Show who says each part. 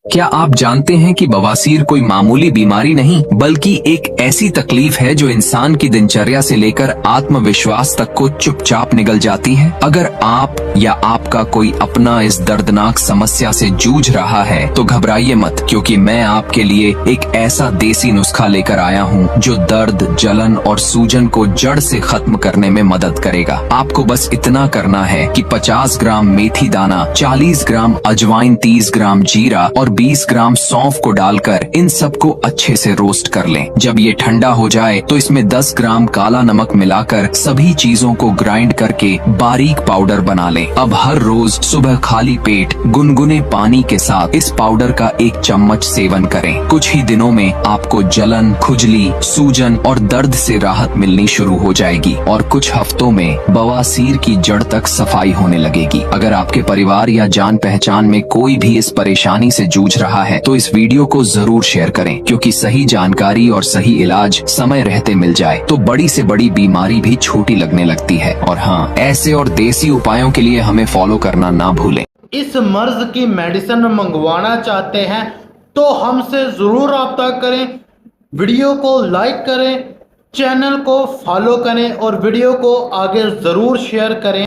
Speaker 1: क्या आप जानते हैं कि बवासीर कोई मामूली बीमारी नहीं बल्कि एक ऐसी तकलीफ है जो इंसान की दिनचर्या से लेकर आत्मविश्वास तक को चुपचाप निगल जाती है। अगर आप या आपका कोई अपना इस दर्दनाक समस्या से जूझ रहा है तो घबराइए मत, क्योंकि मैं आपके लिए एक ऐसा देसी नुस्खा लेकर आया हूँ जो दर्द, जलन और सूजन को जड़ से खत्म करने में मदद करेगा। आपको बस इतना करना है कि 50 ग्राम मेथी दाना, 40 ग्राम अजवाइन, 30 ग्राम जीरा और 20 ग्राम सौंफ को डालकर इन सबको अच्छे से रोस्ट कर लें। जब ये ठंडा हो जाए तो इसमें 10 ग्राम काला नमक मिलाकर सभी चीजों को ग्राइंड करके बारीक पाउडर बना लें। अब हर रोज सुबह खाली पेट गुनगुने पानी के साथ इस पाउडर का 1 चम्मच सेवन करें। कुछ ही दिनों में आपको जलन, खुजली, सूजन और दर्द से राहत मिलनी शुरू हो जाएगी और कुछ हफ्तों में बवासीर की जड़ तक सफाई होने लगेगी। अगर आपके परिवार या जान पहचान में कोई भी इस परेशानी से जूझ रहा है तो इस वीडियो को जरूर शेयर करें, क्योंकि सही जानकारी और सही इलाज समय रहते मिल जाए तो बड़ी से बड़ी बीमारी भी छोटी लगने लगती है। और हाँ, ऐसे और देसी उपायों के लिए हमें फॉलो करना ना भूलें।
Speaker 2: इस मर्ज की मेडिसिन मंगवाना चाहते हैं तो हमसे जरूर रब्ता करें। वीडियो को लाइक करें, चैनल को फॉलो करें और वीडियो को आगे जरूर शेयर करें।